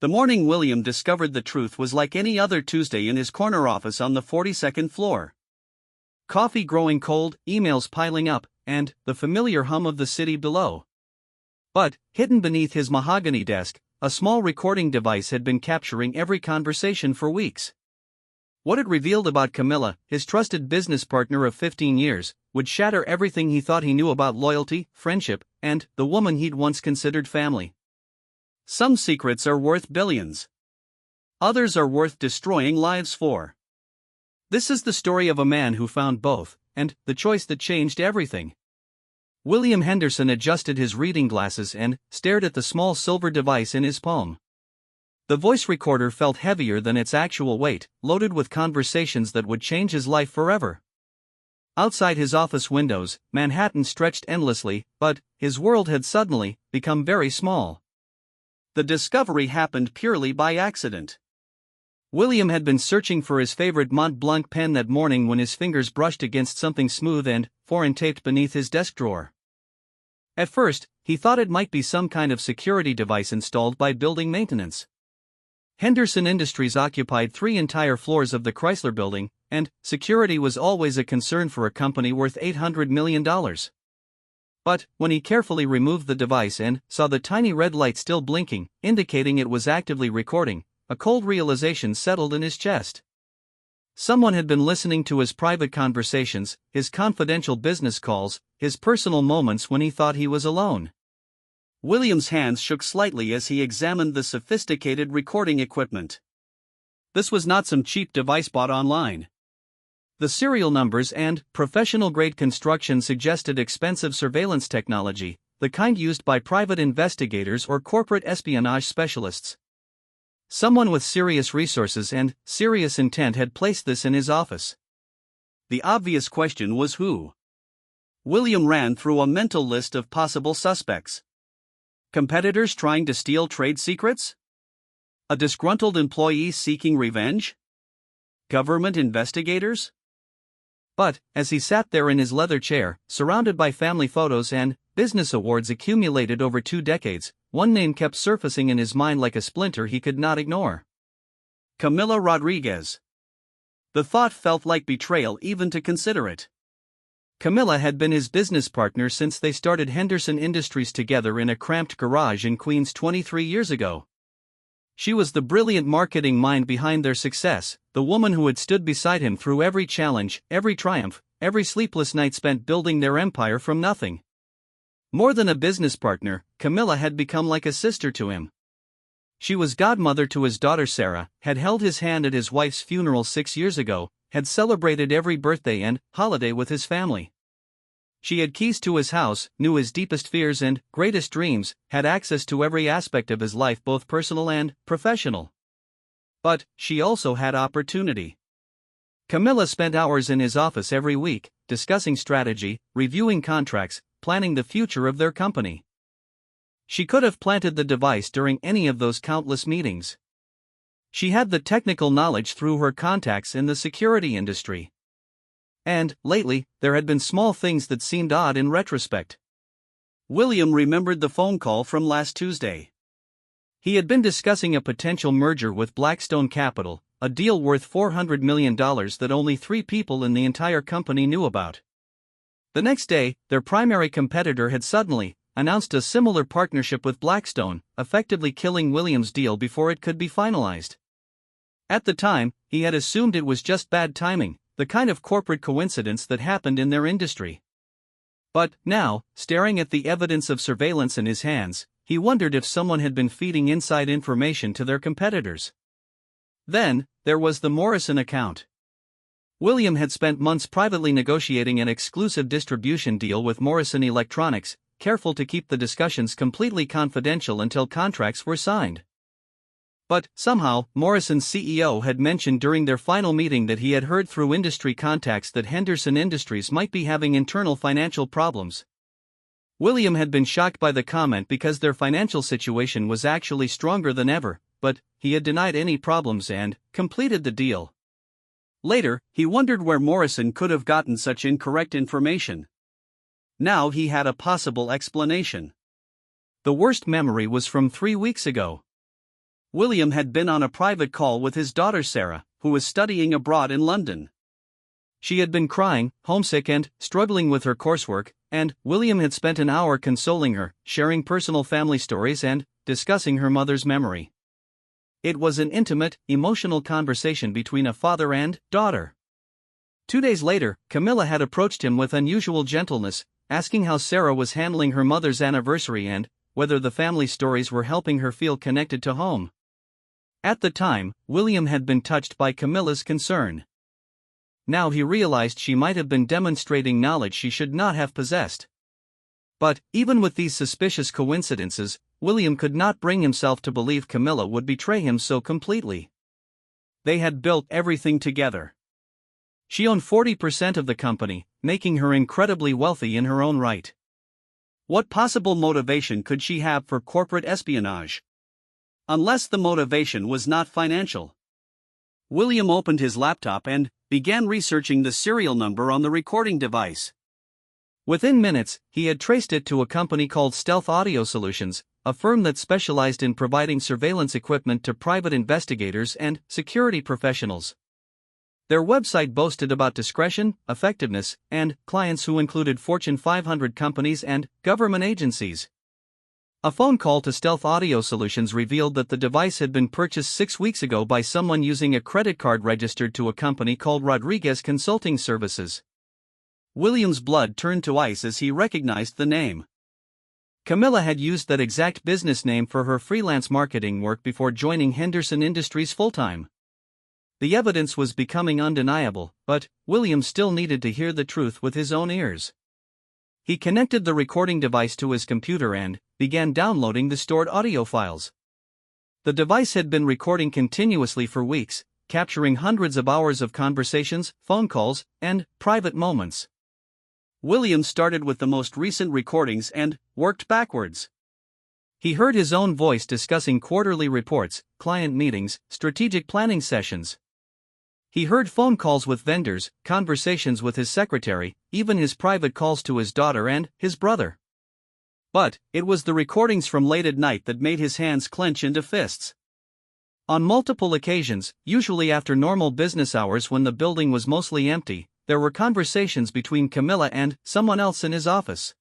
The morning William discovered the truth was like any other Tuesday in his corner office on the 42nd floor. Coffee growing cold, emails piling up, and the familiar hum of the city below. But, hidden beneath his mahogany desk, a small recording device had been capturing every conversation for weeks. What it revealed about Camilla, his trusted business partner of 15 years, would shatter everything he thought he knew about loyalty, friendship, and the woman he'd once considered family. Some secrets are worth billions. Others are worth destroying lives for. This is the story of a man who found both, and the choice that changed everything. William Henderson adjusted his reading glasses and stared at the small silver device in his palm. The voice recorder felt heavier than its actual weight, loaded with conversations that would change his life forever. Outside his office windows, Manhattan stretched endlessly, but his world had suddenly become very small. The discovery happened purely by accident. William had been searching for his favorite Mont Blanc pen that morning when his fingers brushed against something smooth and foreign taped beneath his desk drawer. At first, he thought it might be some kind of security device installed by building maintenance. Henderson Industries occupied 3 entire floors of the Chrysler Building, and security was always a concern for a company worth $800 million. But, when he carefully removed the device and saw the tiny red light still blinking, indicating it was actively recording, a cold realization settled in his chest. Someone had been listening to his private conversations, his confidential business calls, his personal moments when he thought he was alone. William's hands shook slightly as he examined the sophisticated recording equipment. This was not some cheap device bought online. The serial numbers and professional-grade construction suggested expensive surveillance technology, the kind used by private investigators or corporate espionage specialists. Someone with serious resources and serious intent had placed this in his office. The obvious question was who? William ran through a mental list of possible suspects. Competitors trying to steal trade secrets? A disgruntled employee seeking revenge? Government investigators? But, as he sat there in his leather chair, surrounded by family photos and business awards accumulated over 2 decades, one name kept surfacing in his mind like a splinter he could not ignore. Camilla Rodriguez. The thought felt like betrayal even to consider it. Camilla had been his business partner since they started Henderson Industries together in a cramped garage in Queens 23 years ago. She was the brilliant marketing mind behind their success, the woman who had stood beside him through every challenge, every triumph, every sleepless night spent building their empire from nothing. More than a business partner, Camilla had become like a sister to him. She was godmother to his daughter Sarah, had held his hand at his wife's funeral 6 years ago, had celebrated every birthday and holiday with his family. She had keys to his house, knew his deepest fears and greatest dreams, had access to every aspect of his life, both personal and professional. But she also had opportunity. Camilla spent hours in his office every week, discussing strategy, reviewing contracts, planning the future of their company. She could have planted the device during any of those countless meetings. She had the technical knowledge through her contacts in the security industry. And, lately, there had been small things that seemed odd in retrospect. William remembered the phone call from last Tuesday. He had been discussing a potential merger with Blackstone Capital, a deal worth $400 million that only 3 people in the entire company knew about. The next day, their primary competitor had suddenly announced a similar partnership with Blackstone, effectively killing William's deal before it could be finalized. At the time, he had assumed it was just bad timing, the kind of corporate coincidence that happened in their industry. But now, staring at the evidence of surveillance in his hands, he wondered if someone had been feeding inside information to their competitors. Then, there was the Morrison account. William had spent months privately negotiating an exclusive distribution deal with Morrison Electronics, careful to keep the discussions completely confidential until contracts were signed. But, somehow, Morrison's CEO had mentioned during their final meeting that he had heard through industry contacts that Henderson Industries might be having internal financial problems. William had been shocked by the comment because their financial situation was actually stronger than ever, but he had denied any problems and completed the deal. Later, he wondered where Morrison could have gotten such incorrect information. Now he had a possible explanation. The worst memory was from 3 weeks ago. William had been on a private call with his daughter Sarah, who was studying abroad in London. She had been crying, homesick and struggling with her coursework, and William had spent an hour consoling her, sharing personal family stories and discussing her mother's memory. It was an intimate, emotional conversation between a father and daughter. 2 days later, Camilla had approached him with unusual gentleness, asking how Sarah was handling her mother's anniversary and whether the family stories were helping her feel connected to home. At the time, William had been touched by Camilla's concern. Now he realized she might have been demonstrating knowledge she should not have possessed. But, even with these suspicious coincidences, William could not bring himself to believe Camilla would betray him so completely. They had built everything together. She owned 40% of the company, making her incredibly wealthy in her own right. What possible motivation could she have for corporate espionage? Unless the motivation was not financial. William opened his laptop and began researching the serial number on the recording device. Within minutes, he had traced it to a company called Stealth Audio Solutions, a firm that specialized in providing surveillance equipment to private investigators and security professionals. Their website boasted about discretion, effectiveness, and clients who included Fortune 500 companies and government agencies. A phone call to Stealth Audio Solutions revealed that the device had been purchased 6 weeks ago by someone using a credit card registered to a company called Rodriguez Consulting Services. William's blood turned to ice as he recognized the name. Camilla had used that exact business name for her freelance marketing work before joining Henderson Industries full-time. The evidence was becoming undeniable, but William still needed to hear the truth with his own ears. He connected the recording device to his computer and began downloading the stored audio files. The device had been recording continuously for weeks, capturing hundreds of hours of conversations, phone calls, and private moments. William started with the most recent recordings and worked backwards. He heard his own voice discussing quarterly reports, client meetings, strategic planning sessions. He heard phone calls with vendors, conversations with his secretary, even his private calls to his daughter and his brother. But it was the recordings from late at night that made his hands clench into fists. On multiple occasions, usually after normal business hours when the building was mostly empty, there were conversations between Camilla and someone else in his office.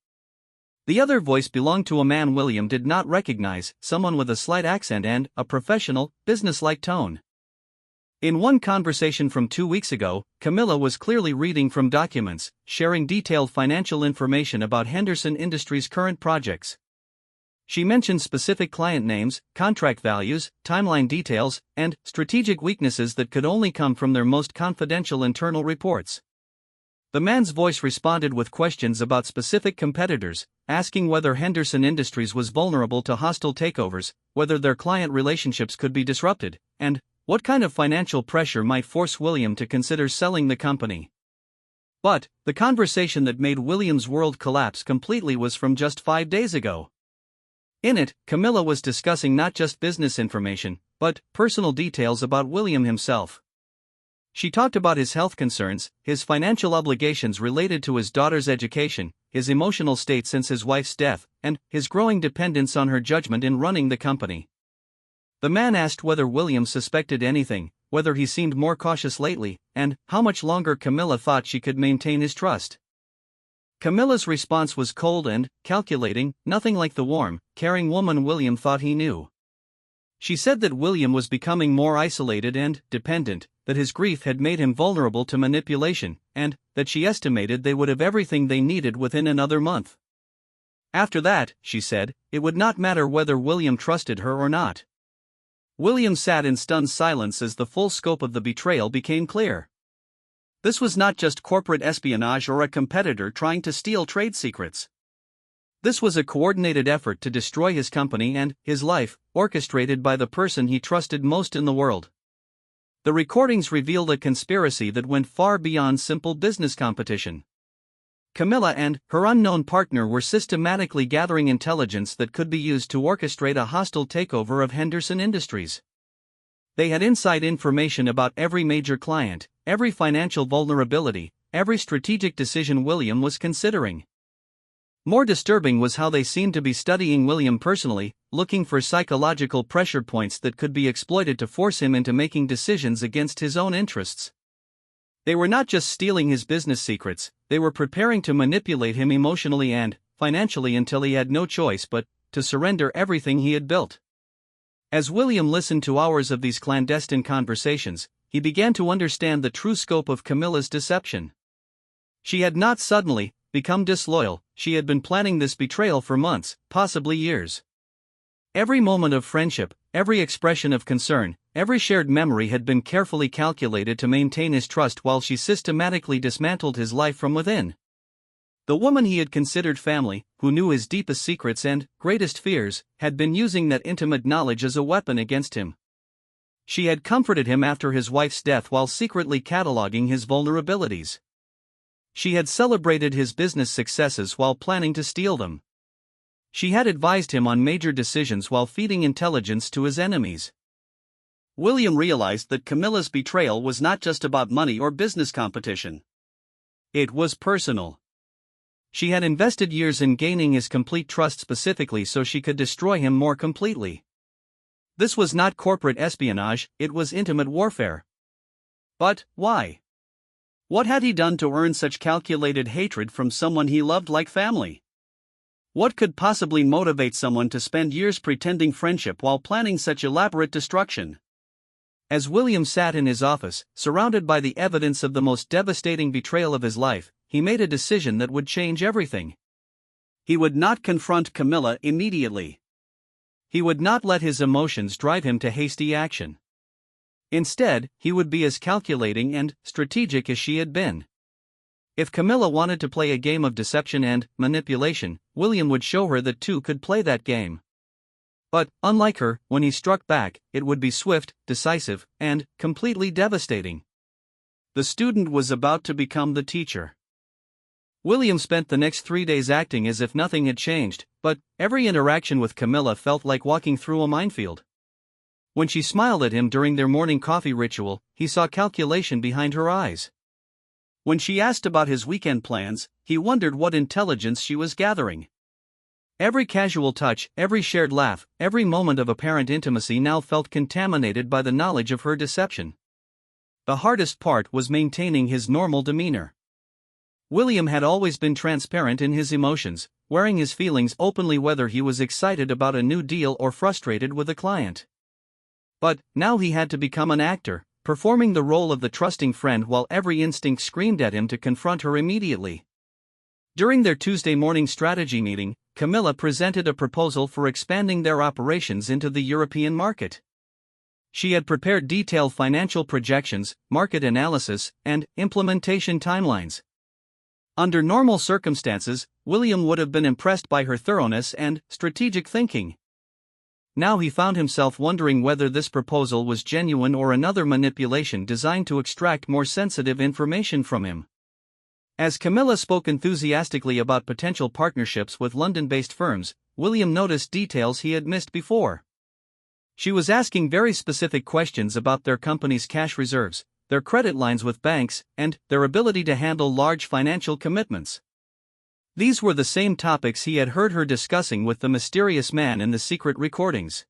The other voice belonged to a man William did not recognize, someone with a slight accent and a professional, businesslike tone. In one conversation from 2 weeks ago, Camilla was clearly reading from documents, sharing detailed financial information about Henderson Industries' current projects. She mentioned specific client names, contract values, timeline details, and strategic weaknesses that could only come from their most confidential internal reports. The man's voice responded with questions about specific competitors, asking whether Henderson Industries was vulnerable to hostile takeovers, whether their client relationships could be disrupted, and what kind of financial pressure might force William to consider selling the company. But the conversation that made William's world collapse completely was from just 5 days ago. In it, Camilla was discussing not just business information, but personal details about William himself. She talked about his health concerns, his financial obligations related to his daughter's education, his emotional state since his wife's death, and his growing dependence on her judgment in running the company. The man asked whether William suspected anything, whether he seemed more cautious lately, and how much longer Camilla thought she could maintain his trust. Camilla's response was cold and calculating, nothing like the warm, caring woman William thought he knew. She said that William was becoming more isolated and dependent, that his grief had made him vulnerable to manipulation, and that she estimated they would have everything they needed within another month. After that, she said, it would not matter whether William trusted her or not. William sat in stunned silence as the full scope of the betrayal became clear. This was not just corporate espionage or a competitor trying to steal trade secrets. This was a coordinated effort to destroy his company and his life, orchestrated by the person he trusted most in the world. The recordings revealed a conspiracy that went far beyond simple business competition. Camilla and her unknown partner were systematically gathering intelligence that could be used to orchestrate a hostile takeover of Henderson Industries. They had inside information about every major client, every financial vulnerability, every strategic decision William was considering. More disturbing was how they seemed to be studying William personally, looking for psychological pressure points that could be exploited to force him into making decisions against his own interests. They were not just stealing his business secrets, they were preparing to manipulate him emotionally and financially until he had no choice but to surrender everything he had built. As William listened to hours of these clandestine conversations, he began to understand the true scope of Camilla's deception. She had not suddenly become disloyal, she had been planning this betrayal for months, possibly years. Every moment of friendship, every expression of concern, every shared memory had been carefully calculated to maintain his trust while she systematically dismantled his life from within. The woman he had considered family, who knew his deepest secrets and greatest fears, had been using that intimate knowledge as a weapon against him. She had comforted him after his wife's death while secretly cataloging his vulnerabilities. She had celebrated his business successes while planning to steal them. She had advised him on major decisions while feeding intelligence to his enemies. William realized that Camilla's betrayal was not just about money or business competition. It was personal. She had invested years in gaining his complete trust specifically so she could destroy him more completely. This was not corporate espionage, it was intimate warfare. But why? What had he done to earn such calculated hatred from someone he loved like family? What could possibly motivate someone to spend years pretending friendship while planning such elaborate destruction? As William sat in his office, surrounded by the evidence of the most devastating betrayal of his life, he made a decision that would change everything. He would not confront Camilla immediately. He would not let his emotions drive him to hasty action. Instead, he would be as calculating and strategic as she had been. If Camilla wanted to play a game of deception and manipulation, William would show her that two could play that game. But, unlike her, when he struck back, it would be swift, decisive, and completely devastating. The student was about to become the teacher. William spent the next 3 days acting as if nothing had changed, but every interaction with Camilla felt like walking through a minefield. When she smiled at him during their morning coffee ritual, he saw calculation behind her eyes. When she asked about his weekend plans, he wondered what intelligence she was gathering. Every casual touch, every shared laugh, every moment of apparent intimacy now felt contaminated by the knowledge of her deception. The hardest part was maintaining his normal demeanor. William had always been transparent in his emotions, wearing his feelings openly whether he was excited about a new deal or frustrated with a client. But now he had to become an actor, performing the role of the trusting friend while every instinct screamed at him to confront her immediately. During their Tuesday morning strategy meeting, Camilla presented a proposal for expanding their operations into the European market. She had prepared detailed financial projections, market analysis, and implementation timelines. Under normal circumstances, William would have been impressed by her thoroughness and strategic thinking. Now he found himself wondering whether this proposal was genuine or another manipulation designed to extract more sensitive information from him. As Camilla spoke enthusiastically about potential partnerships with London-based firms, William noticed details he had missed before. She was asking very specific questions about their company's cash reserves, their credit lines with banks, and their ability to handle large financial commitments. These were the same topics he had heard her discussing with the mysterious man in the secret recordings.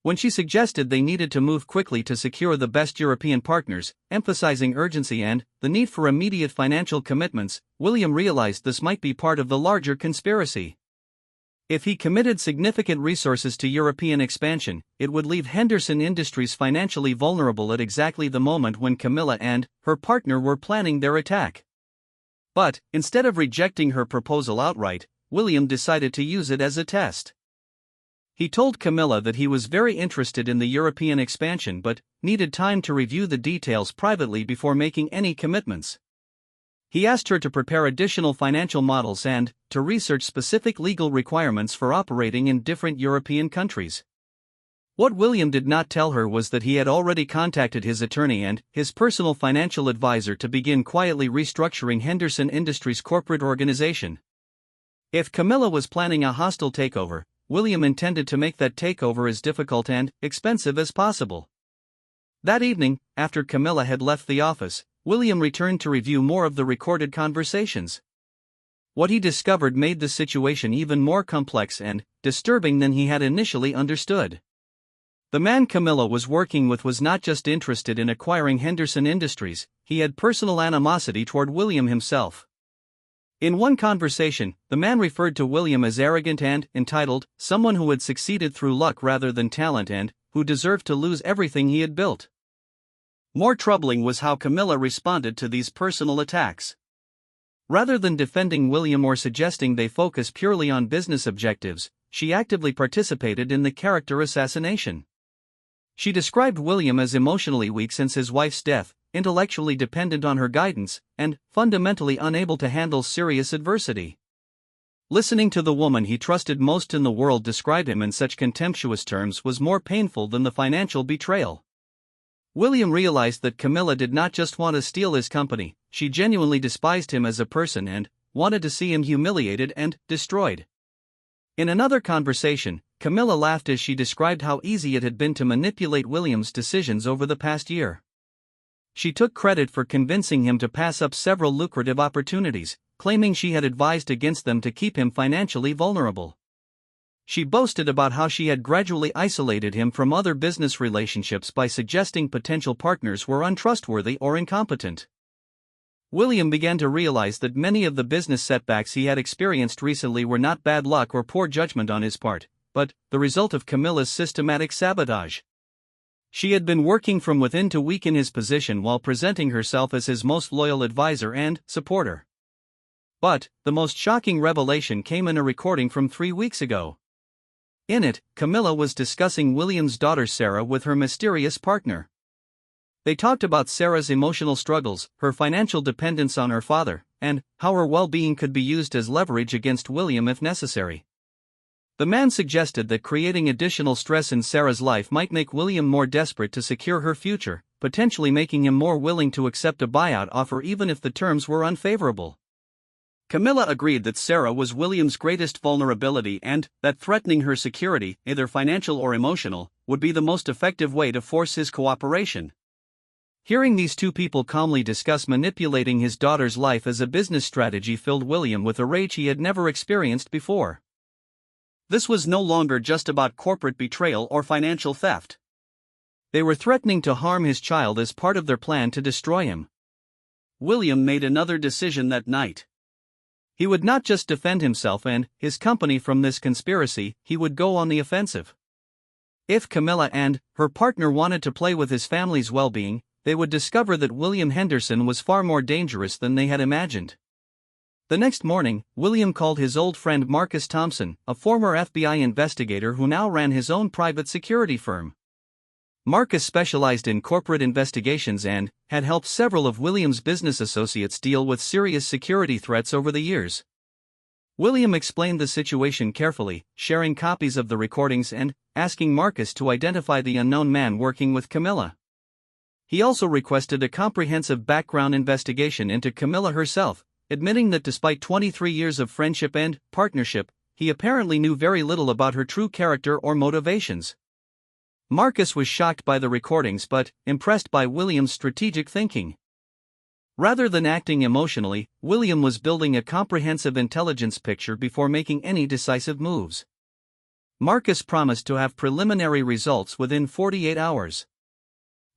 When she suggested they needed to move quickly to secure the best European partners, emphasizing urgency and the need for immediate financial commitments, William realized this might be part of the larger conspiracy. If he committed significant resources to European expansion, it would leave Henderson Industries financially vulnerable at exactly the moment when Camilla and her partner were planning their attack. But, instead of rejecting her proposal outright, William decided to use it as a test. He told Camilla that he was very interested in the European expansion but needed time to review the details privately before making any commitments. He asked her to prepare additional financial models and to research specific legal requirements for operating in different European countries. What William did not tell her was that he had already contacted his attorney and his personal financial advisor to begin quietly restructuring Henderson Industries' corporate organization. If Camilla was planning a hostile takeover, William intended to make that takeover as difficult and expensive as possible. That evening, after Camilla had left the office, William returned to review more of the recorded conversations. What he discovered made the situation even more complex and disturbing than he had initially understood. The man Camilla was working with was not just interested in acquiring Henderson Industries, he had personal animosity toward William himself. In one conversation, the man referred to William as arrogant and entitled, someone who had succeeded through luck rather than talent and who deserved to lose everything he had built. More troubling was how Camilla responded to these personal attacks. Rather than defending William or suggesting they focus purely on business objectives, she actively participated in the character assassination. She described William as emotionally weak since his wife's death, intellectually dependent on her guidance, and fundamentally unable to handle serious adversity. Listening to the woman he trusted most in the world describe him in such contemptuous terms was more painful than the financial betrayal. William realized that Camilla did not just want to steal his company, she genuinely despised him as a person and wanted to see him humiliated and destroyed. In another conversation, Camilla laughed as she described how easy it had been to manipulate William's decisions over the past year. She took credit for convincing him to pass up several lucrative opportunities, claiming she had advised against them to keep him financially vulnerable. She boasted about how she had gradually isolated him from other business relationships by suggesting potential partners were untrustworthy or incompetent. William began to realize that many of the business setbacks he had experienced recently were not bad luck or poor judgment on his part, but the result of Camilla's systematic sabotage. She had been working from within to weaken his position while presenting herself as his most loyal advisor and supporter. But the most shocking revelation came in a recording from 3 weeks ago. In it, Camilla was discussing William's daughter Sarah with her mysterious partner. They talked about Sarah's emotional struggles, her financial dependence on her father, and how her well-being could be used as leverage against William if necessary. The man suggested that creating additional stress in Sarah's life might make William more desperate to secure her future, potentially making him more willing to accept a buyout offer even if the terms were unfavorable. Camilla agreed that Sarah was William's greatest vulnerability and that threatening her security, either financial or emotional, would be the most effective way to force his cooperation. Hearing these two people calmly discuss manipulating his daughter's life as a business strategy filled William with a rage he had never experienced before. This was no longer just about corporate betrayal or financial theft. They were threatening to harm his child as part of their plan to destroy him. William made another decision that night. He would not just defend himself and his company from this conspiracy, he would go on the offensive. If Camilla and her partner wanted to play with his family's well-being, they would discover that William Henderson was far more dangerous than they had imagined. The next morning, William called his old friend Marcus Thompson, a former FBI investigator who now ran his own private security firm. Marcus specialized in corporate investigations and had helped several of William's business associates deal with serious security threats over the years. William explained the situation carefully, sharing copies of the recordings and asking Marcus to identify the unknown man working with Camilla. He also requested a comprehensive background investigation into Camilla herself, admitting that despite 23 years of friendship and partnership, he apparently knew very little about her true character or motivations. Marcus was shocked by the recordings but impressed by William's strategic thinking. Rather than acting emotionally, William was building a comprehensive intelligence picture before making any decisive moves. Marcus promised to have preliminary results within 48 hours.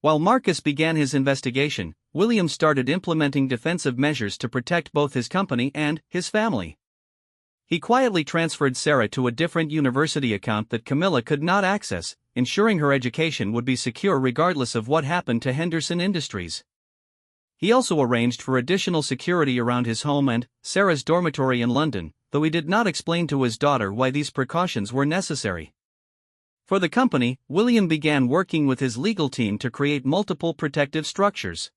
While Marcus began his investigation, William started implementing defensive measures to protect both his company and his family. He quietly transferred Sarah to a different university account that Camilla could not access, ensuring her education would be secure regardless of what happened to Henderson Industries. He also arranged for additional security around his home and Sarah's dormitory in London, though he did not explain to his daughter why these precautions were necessary. For the company, William began working with his legal team to create multiple protective structures.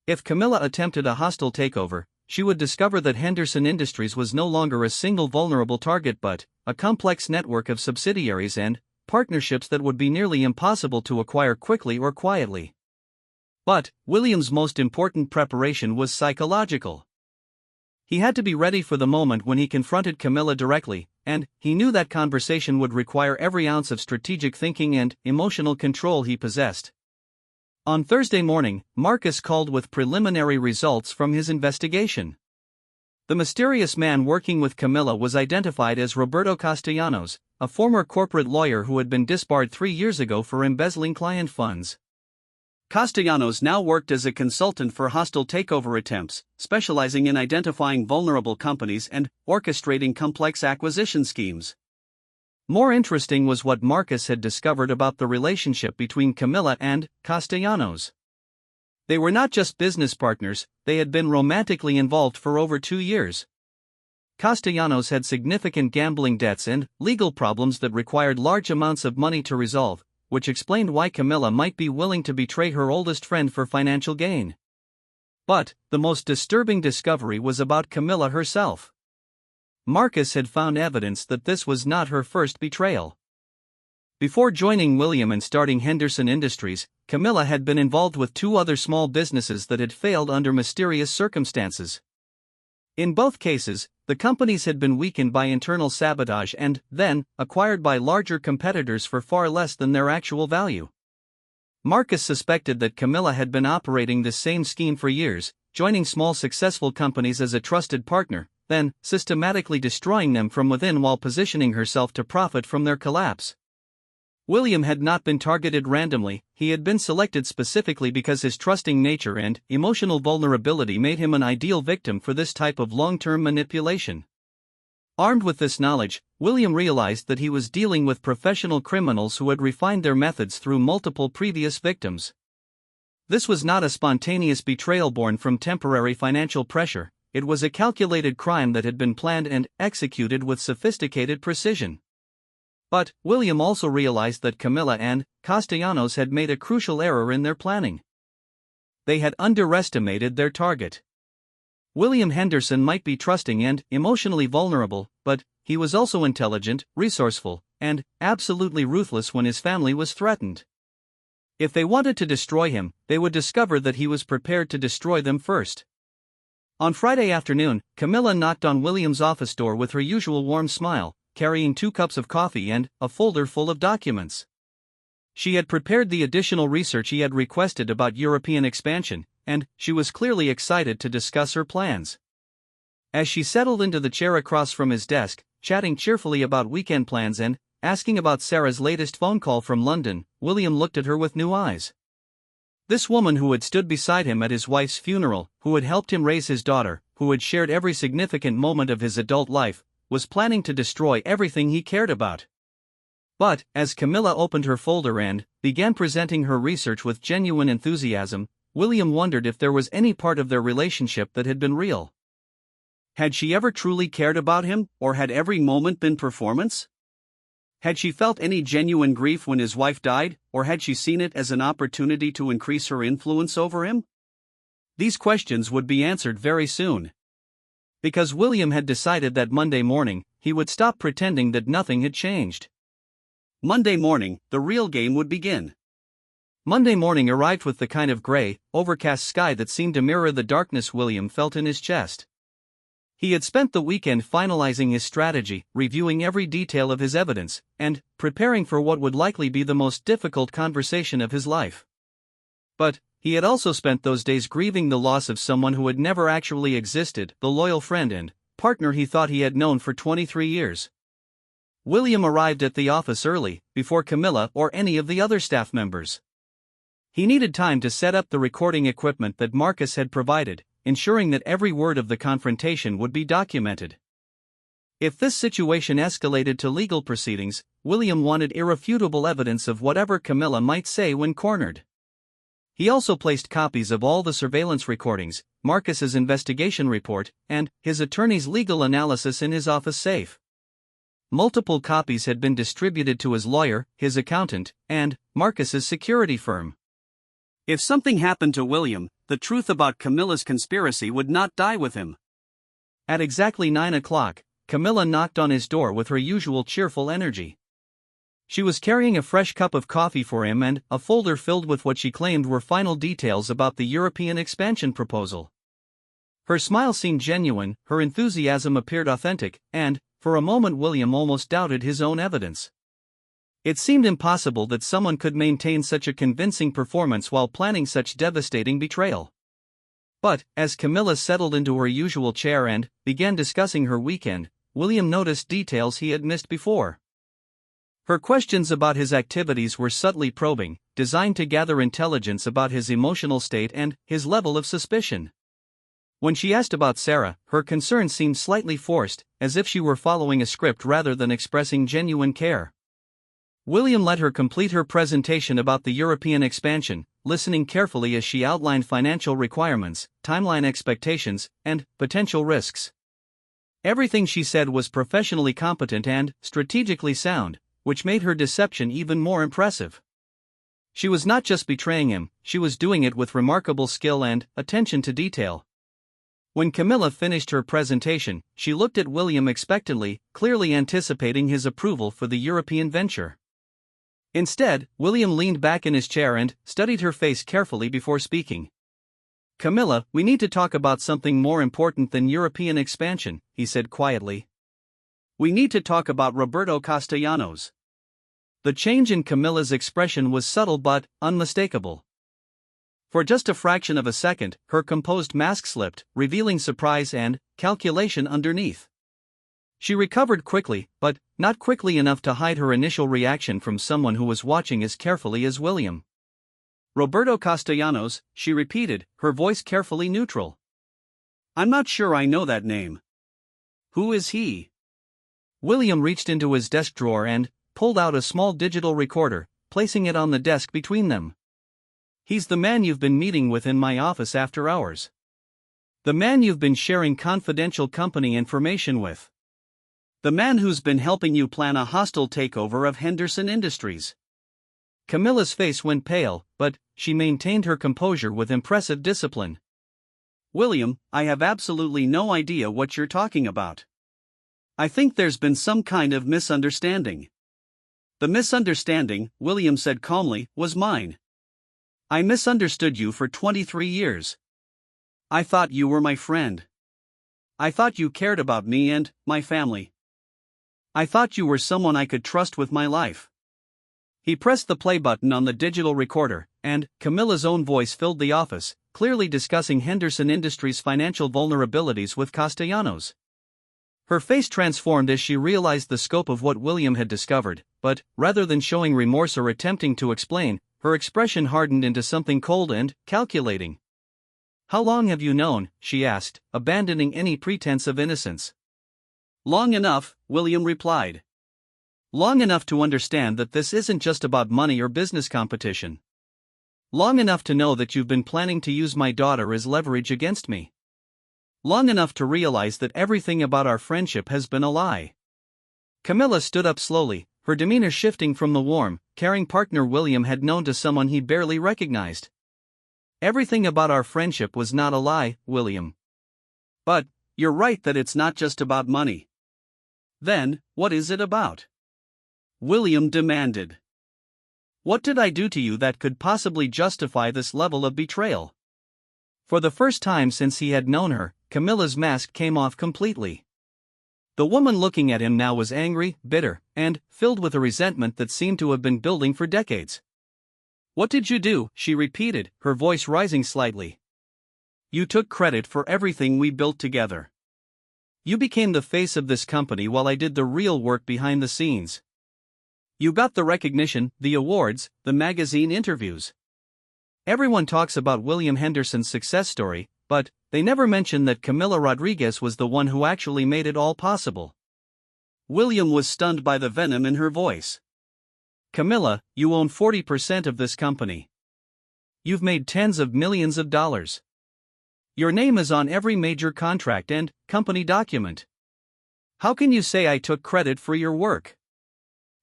If Camilla attempted a hostile takeover, she would discover that Henderson Industries was no longer a single vulnerable target but a complex network of subsidiaries and partnerships that would be nearly impossible to acquire quickly or quietly. But William's most important preparation was psychological. He had to be ready for the moment when he confronted Camilla directly, and he knew that conversation would require every ounce of strategic thinking and emotional control he possessed. On Thursday morning, Marcus called with preliminary results from his investigation. The mysterious man working with Camilla was identified as Roberto Castellanos, a former corporate lawyer who had been disbarred 3 years ago for embezzling client funds. Castellanos now worked as a consultant for hostile takeover attempts, specializing in identifying vulnerable companies and orchestrating complex acquisition schemes. More interesting was what Marcus had discovered about the relationship between Camilla and Castellanos. They were not just business partners, they had been romantically involved for over 2 years. Castellanos had significant gambling debts and legal problems that required large amounts of money to resolve, which explained why Camilla might be willing to betray her oldest friend for financial gain. But the most disturbing discovery was about Camilla herself. Marcus had found evidence that this was not her first betrayal. Before joining William and starting Henderson Industries, Camilla had been involved with 2 other small businesses that had failed under mysterious circumstances. In both cases, the companies had been weakened by internal sabotage and, then, acquired by larger competitors for far less than their actual value. Marcus suspected that Camilla had been operating this same scheme for years, joining small successful companies as a trusted partner, then systematically destroying them from within while positioning herself to profit from their collapse. William had not been targeted randomly, he had been selected specifically because his trusting nature and emotional vulnerability made him an ideal victim for this type of long-term manipulation. Armed with this knowledge, William realized that he was dealing with professional criminals who had refined their methods through multiple previous victims. This was not a spontaneous betrayal born from temporary financial pressure, it was a calculated crime that had been planned and executed with sophisticated precision. But William also realized that Camilla and Castellanos had made a crucial error in their planning. They had underestimated their target. William Henderson might be trusting and emotionally vulnerable, but he was also intelligent, resourceful, and absolutely ruthless when his family was threatened. If they wanted to destroy him, they would discover that he was prepared to destroy them first. On Friday afternoon, Camilla knocked on William's office door with her usual warm smile, carrying 2 cups of coffee and a folder full of documents. She had prepared the additional research he had requested about European expansion, and she was clearly excited to discuss her plans. As she settled into the chair across from his desk, chatting cheerfully about weekend plans and asking about Sarah's latest phone call from London, William looked at her with new eyes. This woman who had stood beside him at his wife's funeral, who had helped him raise his daughter, who had shared every significant moment of his adult life, was planning to destroy everything he cared about. But, as Camilla opened her folder and began presenting her research with genuine enthusiasm, William wondered if there was any part of their relationship that had been real. Had she ever truly cared about him, or had every moment been performance? Had she felt any genuine grief when his wife died, or had she seen it as an opportunity to increase her influence over him? These questions would be answered very soon. Because William had decided that Monday morning, he would stop pretending that nothing had changed. Monday morning, the real game would begin. Monday morning arrived with the kind of gray, overcast sky that seemed to mirror the darkness William felt in his chest. He had spent the weekend finalizing his strategy, reviewing every detail of his evidence, and preparing for what would likely be the most difficult conversation of his life. But he had also spent those days grieving the loss of someone who had never actually existed, the loyal friend and partner he thought he had known for 23 years. William arrived at the office early, before Camilla or any of the other staff members. He needed time to set up the recording equipment that Marcus had provided, ensuring that every word of the confrontation would be documented. If this situation escalated to legal proceedings, William wanted irrefutable evidence of whatever Camilla might say when cornered. He also placed copies of all the surveillance recordings, Marcus's investigation report, and his attorney's legal analysis in his office safe. Multiple copies had been distributed to his lawyer, his accountant, and Marcus's security firm. If something happened to William, the truth about Camilla's conspiracy would not die with him. At exactly 9 o'clock, Camilla knocked on his door with her usual cheerful energy. She was carrying a fresh cup of coffee for him and a folder filled with what she claimed were final details about the European expansion proposal. Her smile seemed genuine, her enthusiasm appeared authentic, and, for a moment William almost doubted his own evidence. It seemed impossible that someone could maintain such a convincing performance while planning such devastating betrayal. But, as Camilla settled into her usual chair and began discussing her weekend, William noticed details he had missed before. Her questions about his activities were subtly probing, designed to gather intelligence about his emotional state and his level of suspicion. When she asked about Sarah, her concern seemed slightly forced, as if she were following a script rather than expressing genuine care. William let her complete her presentation about the European expansion, listening carefully as she outlined financial requirements, timeline expectations, and potential risks. Everything she said was professionally competent and strategically sound, which made her deception even more impressive. She was not just betraying him, she was doing it with remarkable skill and attention to detail. When Camilla finished her presentation, she looked at William expectantly, clearly anticipating his approval for the European venture. Instead, William leaned back in his chair and studied her face carefully before speaking. "Camilla, we need to talk about something more important than European expansion," he said quietly. "We need to talk about Roberto Castellanos." The change in Camilla's expression was subtle but unmistakable. For just a fraction of a second, her composed mask slipped, revealing surprise and calculation underneath. She recovered quickly, but not quickly enough to hide her initial reaction from someone who was watching as carefully as William. "Roberto Castellanos," she repeated, her voice carefully neutral. "I'm not sure I know that name. Who is he?" William reached into his desk drawer and pulled out a small digital recorder, placing it on the desk between them. "He's the man you've been meeting with in my office after hours. The man you've been sharing confidential company information with. The man who's been helping you plan a hostile takeover of Henderson Industries." Camilla's face went pale, but she maintained her composure with impressive discipline. "William, I have absolutely no idea what you're talking about. I think there's been some kind of misunderstanding." "The misunderstanding," William said calmly, "was mine. I misunderstood you for 23 years. I thought you were my friend. I thought you cared about me and my family. I thought you were someone I could trust with my life." He pressed the play button on the digital recorder, and Camilla's own voice filled the office, clearly discussing Henderson Industries' financial vulnerabilities with Castellanos. Her face transformed as she realized the scope of what William had discovered, but, rather than showing remorse or attempting to explain, her expression hardened into something cold and calculating. "How long have you known?" she asked, abandoning any pretense of innocence. "Long enough," William replied. "Long enough to understand that this isn't just about money or business competition. Long enough to know that you've been planning to use my daughter as leverage against me. Long enough to realize that everything about our friendship has been a lie." Camilla stood up slowly, her demeanor shifting from the warm, caring partner William had known to someone he barely recognized. "Everything about our friendship was not a lie, William. But you're right that it's not just about money." "Then, what is it about?" William demanded. "What did I do to you that could possibly justify this level of betrayal?" For the first time since he had known her, Camilla's mask came off completely. The woman looking at him now was angry, bitter, and filled with a resentment that seemed to have been building for decades. "What did you do?" she repeated, her voice rising slightly. "You took credit for everything we built together. You became the face of this company while I did the real work behind the scenes. You got the recognition, the awards, the magazine interviews. Everyone talks about William Henderson's success story, but they never mention that Camilla Rodriguez was the one who actually made it all possible." William was stunned by the venom in her voice. "Camilla, you own 40% of this company. You've made tens of millions of dollars. Your name is on every major contract and company document. How can you say I took credit for your work?"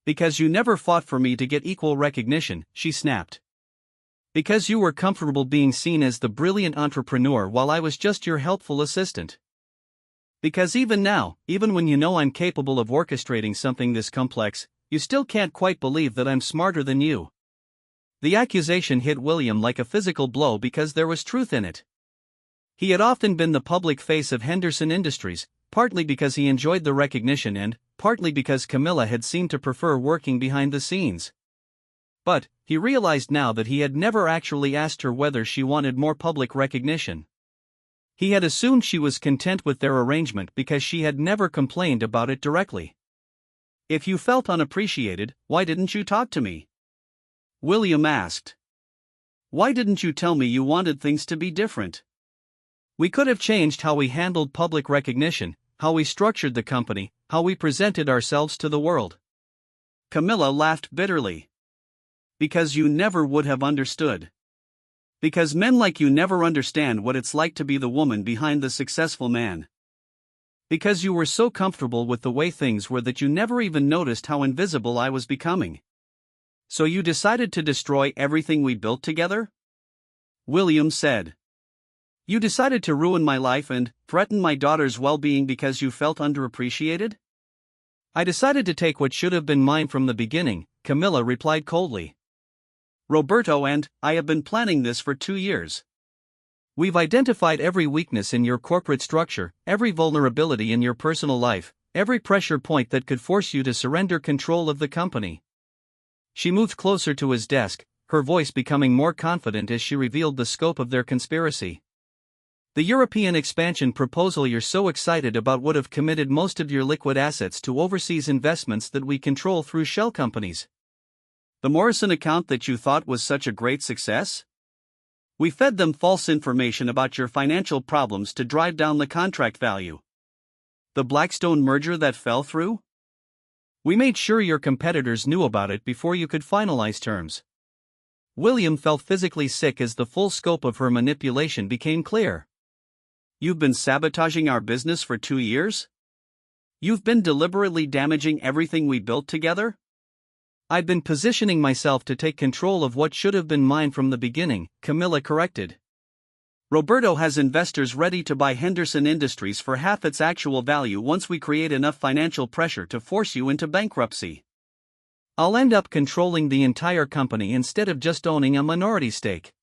"Because you never fought for me to get equal recognition," she snapped. "Because you were comfortable being seen as the brilliant entrepreneur while I was just your helpful assistant. Because even now, even when you know I'm capable of orchestrating something this complex, you still can't quite believe that I'm smarter than you." The accusation hit William like a physical blow because there was truth in it. He had often been the public face of Henderson Industries, partly because he enjoyed the recognition and partly because Camilla had seemed to prefer working behind the scenes. But he realized now that he had never actually asked her whether she wanted more public recognition. He had assumed she was content with their arrangement because she had never complained about it directly. "If you felt unappreciated, why didn't you talk to me?" William asked. "Why didn't you tell me you wanted things to be different? We could have changed how we handled public recognition, how we structured the company, how we presented ourselves to the world." Camilla laughed bitterly. "Because you never would have understood. Because men like you never understand what it's like to be the woman behind the successful man. Because you were so comfortable with the way things were that you never even noticed how invisible I was becoming. So you decided to destroy everything we built together?" William said. "You decided to ruin my life and threaten my daughter's well-being because you felt underappreciated?" "I decided to take what should have been mine from the beginning," Camilla replied coldly. "Roberto and I have been planning this for 2 years. We've identified every weakness in your corporate structure, every vulnerability in your personal life, every pressure point that could force you to surrender control of the company." She moved closer to his desk, her voice becoming more confident as she revealed the scope of their conspiracy. "The European expansion proposal you're so excited about would have committed most of your liquid assets to overseas investments that we control through shell companies. The Morrison account that you thought was such a great success? We fed them false information about your financial problems to drive down the contract value. The Blackstone merger that fell through? We made sure your competitors knew about it before you could finalize terms." William felt physically sick as the full scope of her manipulation became clear. "You've been sabotaging our business for 2 years? You've been deliberately damaging everything we built together?" "I'd been positioning myself to take control of what should have been mine from the beginning," Camilla corrected. "Roberto has investors ready to buy Henderson Industries for half its actual value once we create enough financial pressure to force you into bankruptcy. I'll end up controlling the entire company instead of just owning a minority stake."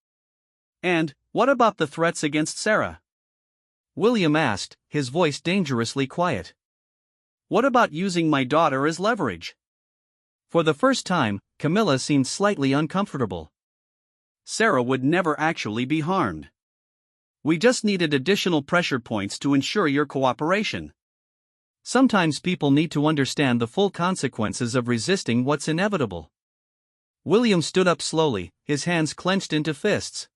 "And what about the threats against Sarah?" William asked, his voice dangerously quiet. "What about using my daughter as leverage?" For the first time, Camilla seemed slightly uncomfortable. "Sarah would never actually be harmed. We just needed additional pressure points to ensure your cooperation. Sometimes people need to understand the full consequences of resisting what's inevitable." William stood up slowly, his hands clenched into fists.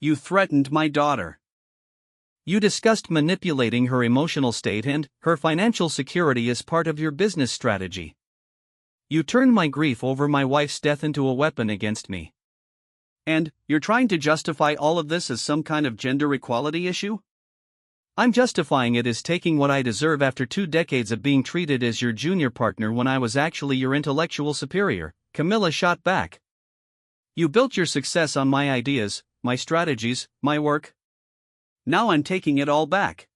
"You threatened my daughter. You discussed manipulating her emotional state and her financial security as part of your business strategy. You turned my grief over my wife's death into a weapon against me. And you're trying to justify all of this as some kind of gender equality issue?" "I'm justifying it as taking what I deserve after 2 decades of being treated as your junior partner when I was actually your intellectual superior," Camilla shot back. "You built your success on my ideas, my strategies, my work. Now I'm taking it all back."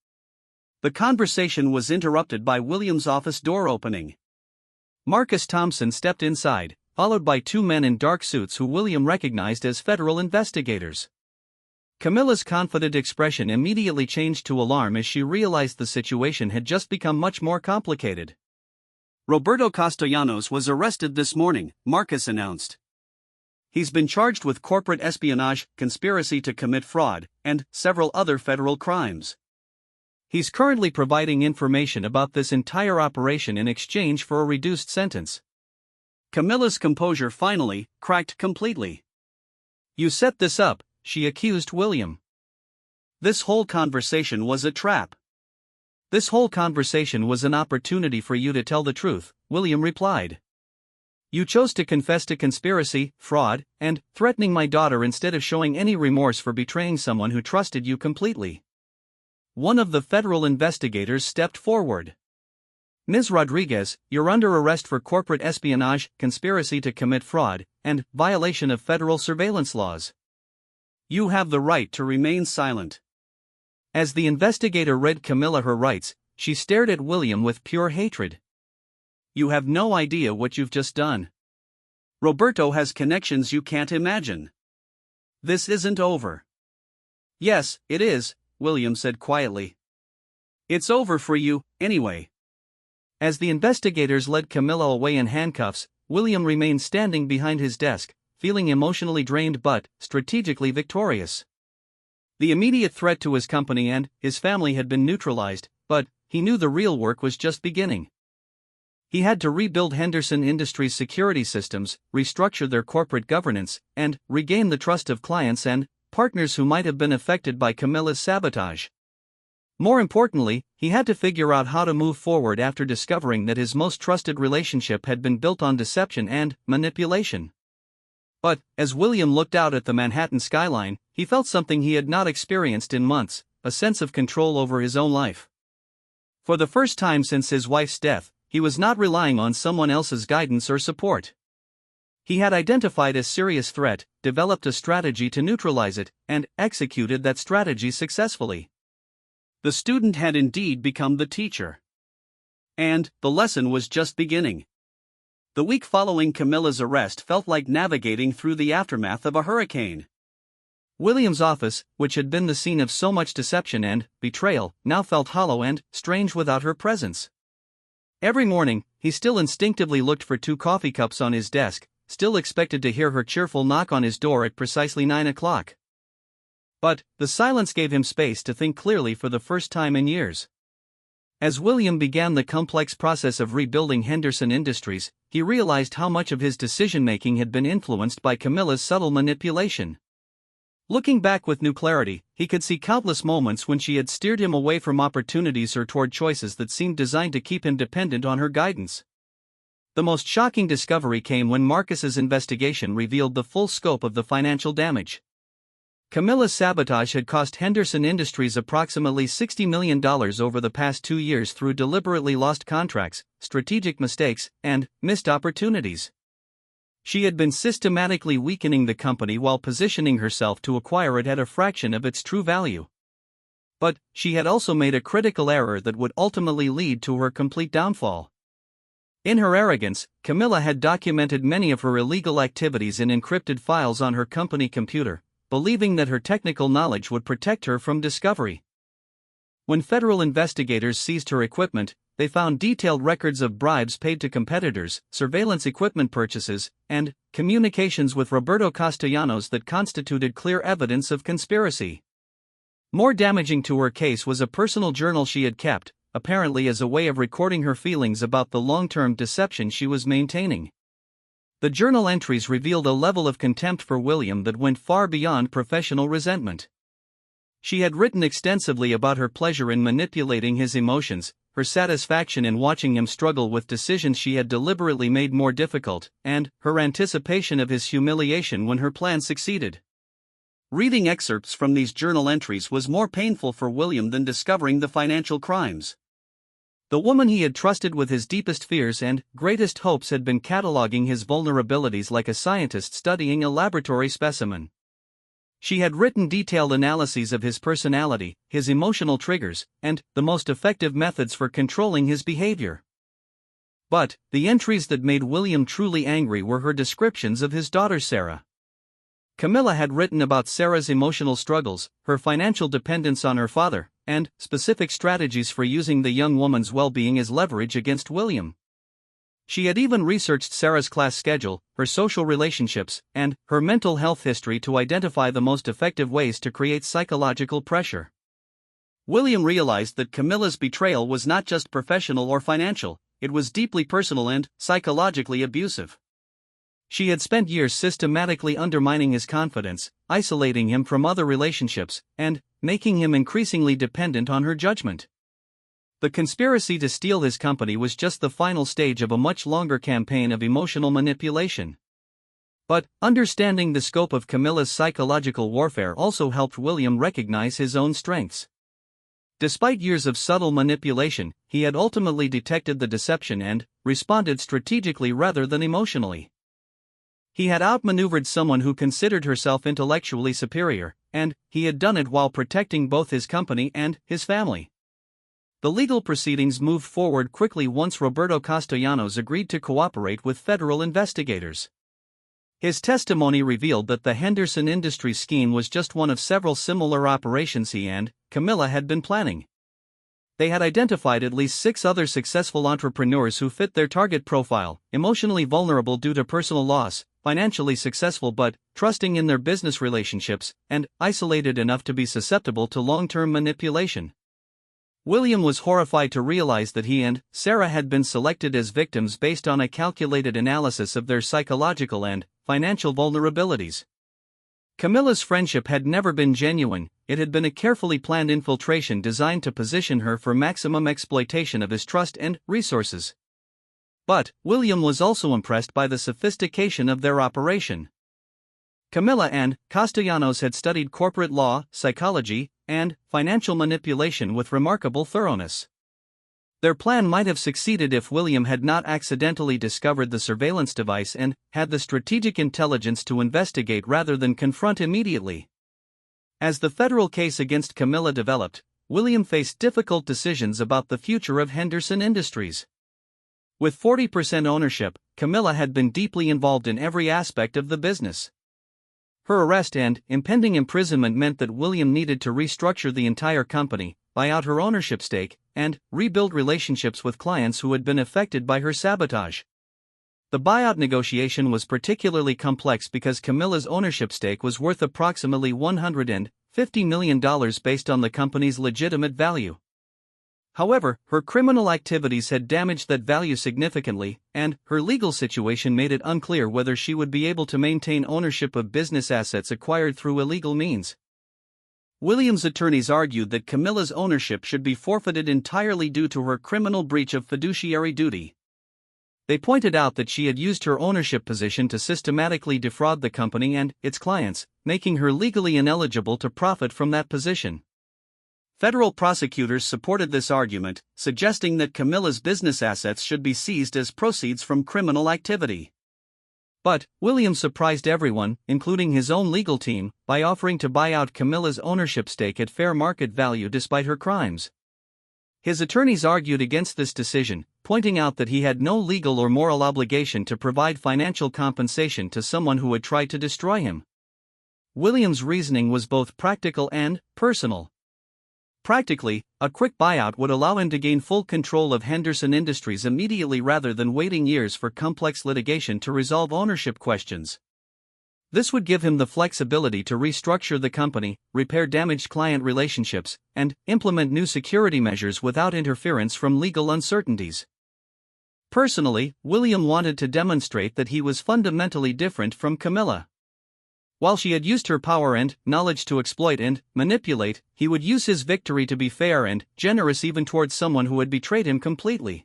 The conversation was interrupted by William's office door opening. Marcus Thompson stepped inside, followed by 2 men in dark suits who William recognized as federal investigators. Camilla's confident expression immediately changed to alarm as she realized the situation had just become much more complicated. "Roberto Castellanos was arrested this morning," Marcus announced. "He's been charged with corporate espionage, conspiracy to commit fraud, and several other federal crimes. He's currently providing information about this entire operation in exchange for a reduced sentence." Camilla's composure finally cracked completely. "You set this up," she accused William. "This whole conversation was a trap." "This whole conversation was an opportunity for you to tell the truth," William replied. "You chose to confess to conspiracy, fraud, and threatening my daughter instead of showing any remorse for betraying someone who trusted you completely." One of the federal investigators stepped forward. "Ms. Rodriguez, you're under arrest for corporate espionage, conspiracy to commit fraud, and violation of federal surveillance laws. You have the right to remain silent." As the investigator read Camilla her rights, she stared at William with pure hatred. "You have no idea what you've just done. Roberto has connections you can't imagine. This isn't over." "Yes, it is," William said quietly. "It's over for you, anyway." As the investigators led Camilla away in handcuffs, William remained standing behind his desk, feeling emotionally drained but strategically victorious. The immediate threat to his company and his family had been neutralized, but he knew the real work was just beginning. He had to rebuild Henderson Industries' security systems, restructure their corporate governance, and regain the trust of clients and partners who might have been affected by Camilla's sabotage. More importantly, he had to figure out how to move forward after discovering that his most trusted relationship had been built on deception and manipulation. But, as William looked out at the Manhattan skyline, he felt something he had not experienced in months, a sense of control over his own life. For the first time since his wife's death, he was not relying on someone else's guidance or support. He had identified a serious threat, developed a strategy to neutralize it, and executed that strategy successfully. The student had indeed become the teacher. And the lesson was just beginning. The week following Camilla's arrest felt like navigating through the aftermath of a hurricane. William's office, which had been the scene of so much deception and betrayal, now felt hollow and strange without her presence. Every morning, he still instinctively looked for 2 coffee cups on his desk, still expected to hear her cheerful knock on his door at precisely 9 o'clock. But the silence gave him space to think clearly for the first time in years. As William began the complex process of rebuilding Henderson Industries, he realized how much of his decision-making had been influenced by Camilla's subtle manipulation. Looking back with new clarity, he could see countless moments when she had steered him away from opportunities or toward choices that seemed designed to keep him dependent on her guidance. The most shocking discovery came when Marcus's investigation revealed the full scope of the financial damage. Camilla's sabotage had cost Henderson Industries approximately $60 million over the past 2 years through deliberately lost contracts, strategic mistakes, and missed opportunities. She had been systematically weakening the company while positioning herself to acquire it at a fraction of its true value. But she had also made a critical error that would ultimately lead to her complete downfall. In her arrogance, Camilla had documented many of her illegal activities in encrypted files on her company computer, believing that her technical knowledge would protect her from discovery. When federal investigators seized her equipment, they found detailed records of bribes paid to competitors, surveillance equipment purchases, and communications with Roberto Castellanos that constituted clear evidence of conspiracy. More damaging to her case was a personal journal she had kept, apparently as a way of recording her feelings about the long-term deception she was maintaining. The journal entries revealed a level of contempt for William that went far beyond professional resentment. She had written extensively about her pleasure in manipulating his emotions, her satisfaction in watching him struggle with decisions she had deliberately made more difficult, and her anticipation of his humiliation when her plan succeeded. Reading excerpts from these journal entries was more painful for William than discovering the financial crimes. The woman he had trusted with his deepest fears and greatest hopes had been cataloging his vulnerabilities like a scientist studying a laboratory specimen. She had written detailed analyses of his personality, his emotional triggers, and the most effective methods for controlling his behavior. But the entries that made William truly angry were her descriptions of his daughter Sarah. Camilla had written about Sarah's emotional struggles, her financial dependence on her father, and specific strategies for using the young woman's well-being as leverage against William. She had even researched Sarah's class schedule, her social relationships, and her mental health history to identify the most effective ways to create psychological pressure. William realized that Camilla's betrayal was not just professional or financial, it was deeply personal and psychologically abusive. She had spent years systematically undermining his confidence, isolating him from other relationships, and making him increasingly dependent on her judgment. The conspiracy to steal his company was just the final stage of a much longer campaign of emotional manipulation. But understanding the scope of Camilla's psychological warfare also helped William recognize his own strengths. Despite years of subtle manipulation, he had ultimately detected the deception and responded strategically rather than emotionally. He had outmaneuvered someone who considered herself intellectually superior, and he had done it while protecting both his company and his family. The legal proceedings moved forward quickly once Roberto Castellanos agreed to cooperate with federal investigators. His testimony revealed that the Henderson Industries scheme was just one of several similar operations he and Camilla had been planning. they had identified at least 6 other successful entrepreneurs who fit their target profile: emotionally vulnerable due to personal loss, financially successful but trusting in their business relationships, and isolated enough to be susceptible to long-term manipulation. William was horrified to realize that he and Sarah had been selected as victims based on a calculated analysis of their psychological and financial vulnerabilities. Camilla's friendship had never been genuine. It had been a carefully planned infiltration designed to position her for maximum exploitation of his trust and resources. But William was also impressed by the sophistication of their operation. Camilla and Castellanos had studied corporate law, psychology, and financial manipulation with remarkable thoroughness. Their plan might have succeeded if William had not accidentally discovered the surveillance device and had the strategic intelligence to investigate rather than confront immediately. As the federal case against Camilla developed, William faced difficult decisions about the future of Henderson Industries. With 40% ownership, Camilla had been deeply involved in every aspect of the business. Her arrest and impending imprisonment meant that William needed to restructure the entire company, buy out her ownership stake, and rebuild relationships with clients who had been affected by her sabotage. The buyout negotiation was particularly complex because Camilla's ownership stake was worth approximately $150 million based on the company's legitimate value. However, her criminal activities had damaged that value significantly, and her legal situation made it unclear whether she would be able to maintain ownership of business assets acquired through illegal means. William's attorneys argued that Camilla's ownership should be forfeited entirely due to her criminal breach of fiduciary duty. They pointed out that she had used her ownership position to systematically defraud the company and its clients, making her legally ineligible to profit from that position. Federal prosecutors supported this argument, suggesting that Camilla's business assets should be seized as proceeds from criminal activity. But William surprised everyone, including his own legal team, by offering to buy out Camilla's ownership stake at fair market value despite her crimes. His attorneys argued against this decision, pointing out that he had no legal or moral obligation to provide financial compensation to someone who had tried to destroy him. William's reasoning was both practical and personal. Practically, a quick buyout would allow him to gain full control of Henderson Industries immediately rather than waiting years for complex litigation to resolve ownership questions. This would give him the flexibility to restructure the company, repair damaged client relationships, and implement new security measures without interference from legal uncertainties. Personally, William wanted to demonstrate that he was fundamentally different from Camilla. While she had used her power and knowledge to exploit and manipulate, he would use his victory to be fair and generous even towards someone who had betrayed him completely.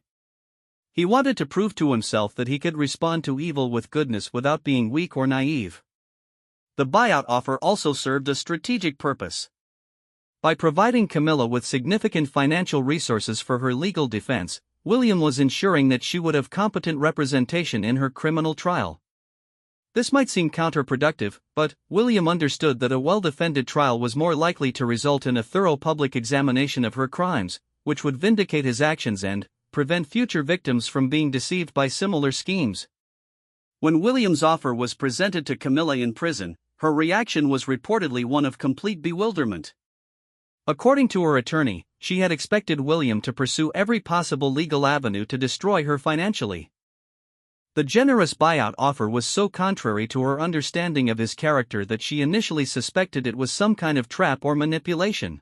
He wanted to prove to himself that he could respond to evil with goodness without being weak or naive. The buyout offer also served a strategic purpose. By providing Camilla with significant financial resources for her legal defense, William was ensuring that she would have competent representation in her criminal trial. This might seem counterproductive, but William understood that a well-defended trial was more likely to result in a thorough public examination of her crimes, which would vindicate his actions and prevent future victims from being deceived by similar schemes. When William's offer was presented to Camilla in prison, her reaction was reportedly one of complete bewilderment. According to her attorney, she had expected William to pursue every possible legal avenue to destroy her financially. The generous buyout offer was so contrary to her understanding of his character that she initially suspected it was some kind of trap or manipulation.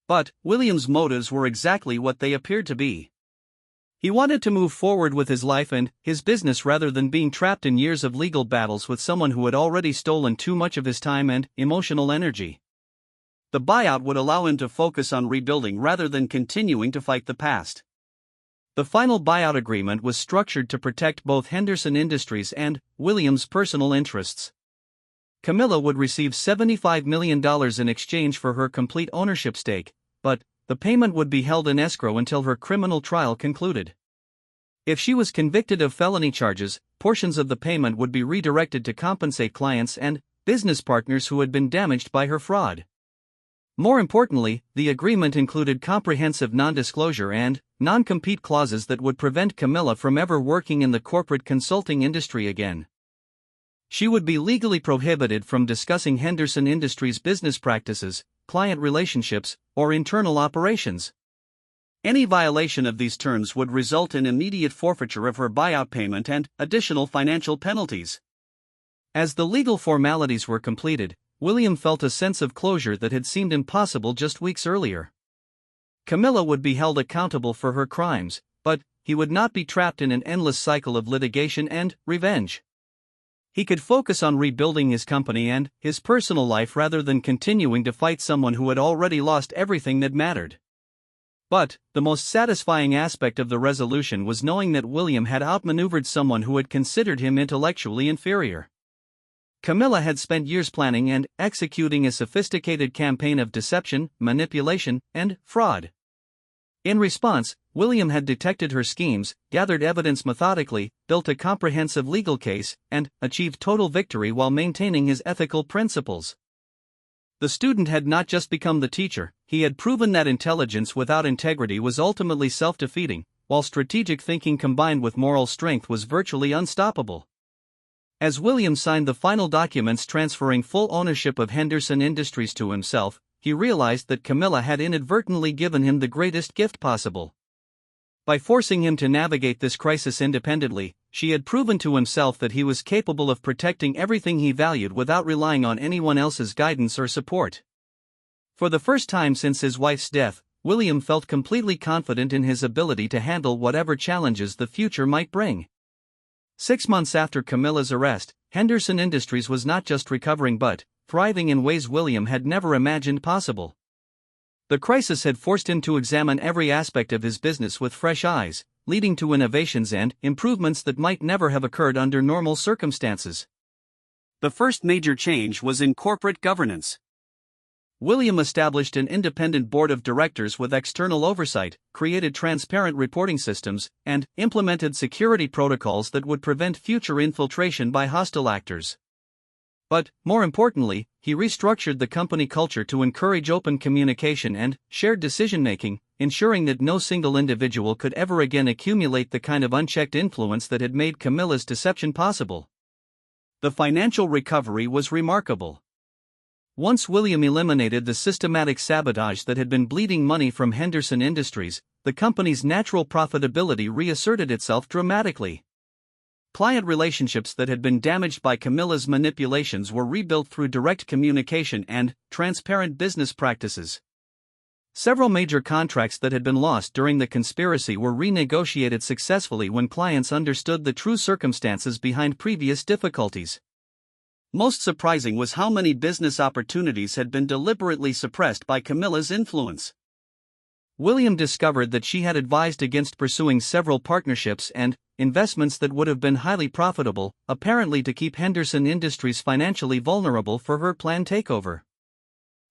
But William's motives were exactly what they appeared to be. He wanted to move forward with his life and his business rather than being trapped in years of legal battles with someone who had already stolen too much of his time and emotional energy. The buyout would allow him to focus on rebuilding rather than continuing to fight the past. The final buyout agreement was structured to protect both Henderson Industries and William's personal interests. Camilla would receive $75 million in exchange for her complete ownership stake, but the payment would be held in escrow until her criminal trial concluded. If she was convicted of felony charges, portions of the payment would be redirected to compensate clients and business partners who had been damaged by her fraud. More importantly, the agreement included comprehensive non-disclosure and non-compete clauses that would prevent Camilla from ever working in the corporate consulting industry again. She would be legally prohibited from discussing Henderson Industries' business practices, client relationships, or internal operations. Any violation of these terms would result in immediate forfeiture of her buyout payment and additional financial penalties. As the legal formalities were completed, William felt a sense of closure that had seemed impossible just weeks earlier. Camilla would be held accountable for her crimes, but he would not be trapped in an endless cycle of litigation and revenge. He could focus on rebuilding his company and his personal life rather than continuing to fight someone who had already lost everything that mattered. But the most satisfying aspect of the resolution was knowing that William had outmaneuvered someone who had considered him intellectually inferior. Camilla had spent years planning and executing a sophisticated campaign of deception, manipulation, and fraud. In response, William had detected her schemes, gathered evidence methodically, built a comprehensive legal case, and achieved total victory while maintaining his ethical principles. The student had not just become the teacher, he had proven that intelligence without integrity was ultimately self-defeating, while strategic thinking combined with moral strength was virtually unstoppable. As William signed the final documents transferring full ownership of Henderson Industries to himself, he realized that Camilla had inadvertently given him the greatest gift possible. By forcing him to navigate this crisis independently, she had proven to himself that he was capable of protecting everything he valued without relying on anyone else's guidance or support. For the first time since his wife's death, William felt completely confident in his ability to handle whatever challenges the future might bring. 6 months after Camilla's arrest, Henderson Industries was not just recovering but thriving in ways William had never imagined possible. The crisis had forced him to examine every aspect of his business with fresh eyes, leading to innovations and improvements that might never have occurred under normal circumstances. The first major change was in corporate governance. William established an independent board of directors with external oversight, created transparent reporting systems, and implemented security protocols that would prevent future infiltration by hostile actors. But, more importantly, he restructured the company culture to encourage open communication and shared decision-making, ensuring that no single individual could ever again accumulate the kind of unchecked influence that had made Camilla's deception possible. The financial recovery was remarkable. Once William eliminated the systematic sabotage that had been bleeding money from Henderson Industries, the company's natural profitability reasserted itself dramatically. Client relationships that had been damaged by Camilla's manipulations were rebuilt through direct communication and transparent business practices. Several major contracts that had been lost during the conspiracy were renegotiated successfully when clients understood the true circumstances behind previous difficulties. Most surprising was how many business opportunities had been deliberately suppressed by Camilla's influence. William discovered that she had advised against pursuing several partnerships and investments that would have been highly profitable, apparently to keep Henderson Industries financially vulnerable for her planned takeover.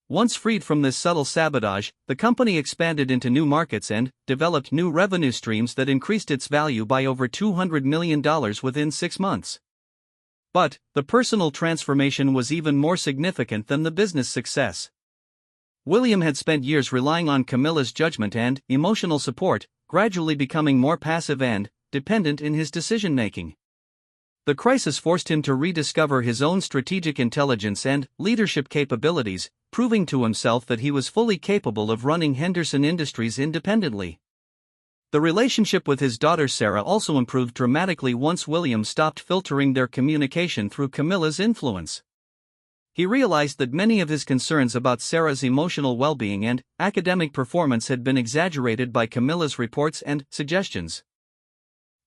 Once freed from this subtle sabotage, the company expanded into new markets and developed new revenue streams that increased its value by over $200 million within 6 months. But the personal transformation was even more significant than the business success. William had spent years relying on Camilla's judgment and emotional support, gradually becoming more passive and dependent in his decision-making. The crisis forced him to rediscover his own strategic intelligence and leadership capabilities, proving to himself that he was fully capable of running Henderson Industries independently. The relationship with his daughter Sarah also improved dramatically once William stopped filtering their communication through Camilla's influence. He realized that many of his concerns about Sarah's emotional well-being and academic performance had been exaggerated by Camilla's reports and suggestions.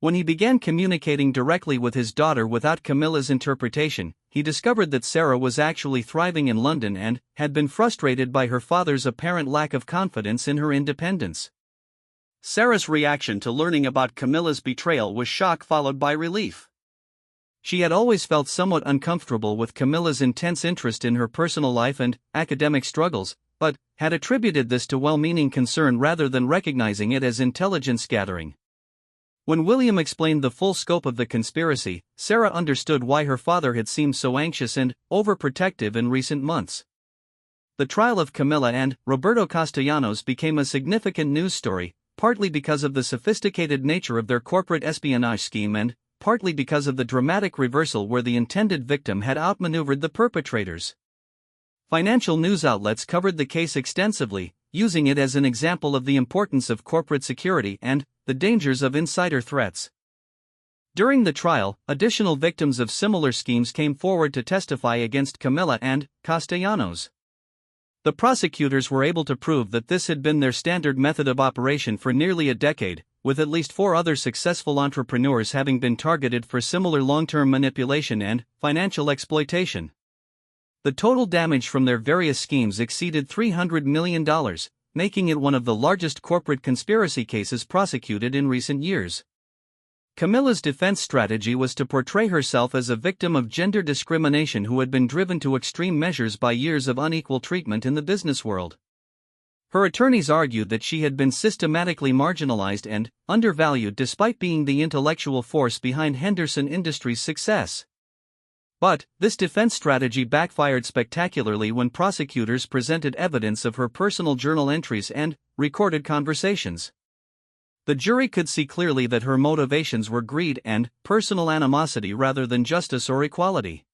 When he began communicating directly with his daughter without Camilla's interpretation, he discovered that Sarah was actually thriving in London and had been frustrated by her father's apparent lack of confidence in her independence. Sarah's reaction to learning about Camilla's betrayal was shock followed by relief. She had always felt somewhat uncomfortable with Camilla's intense interest in her personal life and academic struggles, but had attributed this to well-meaning concern rather than recognizing it as intelligence gathering. When William explained the full scope of the conspiracy, Sarah understood why her father had seemed so anxious and overprotective in recent months. The trial of Camilla and Roberto Castellanos became a significant news story, partly because of the sophisticated nature of their corporate espionage scheme and partly because of the dramatic reversal where the intended victim had outmaneuvered the perpetrators. Financial news outlets covered the case extensively, using it as an example of the importance of corporate security and the dangers of insider threats. During the trial, additional victims of similar schemes came forward to testify against Camilla and Castellanos. The prosecutors were able to prove that this had been their standard method of operation for nearly a decade, with at least 4 other successful entrepreneurs having been targeted for similar long-term manipulation and financial exploitation. The total damage from their various schemes exceeded $300 million, making it one of the largest corporate conspiracy cases prosecuted in recent years. Camilla's defense strategy was to portray herself as a victim of gender discrimination who had been driven to extreme measures by years of unequal treatment in the business world. Her attorneys argued that she had been systematically marginalized and undervalued despite being the intellectual force behind Henderson Industries' success. But this defense strategy backfired spectacularly when prosecutors presented evidence of her personal journal entries and recorded conversations. The jury could see clearly that her motivations were greed and personal animosity rather than justice or equality.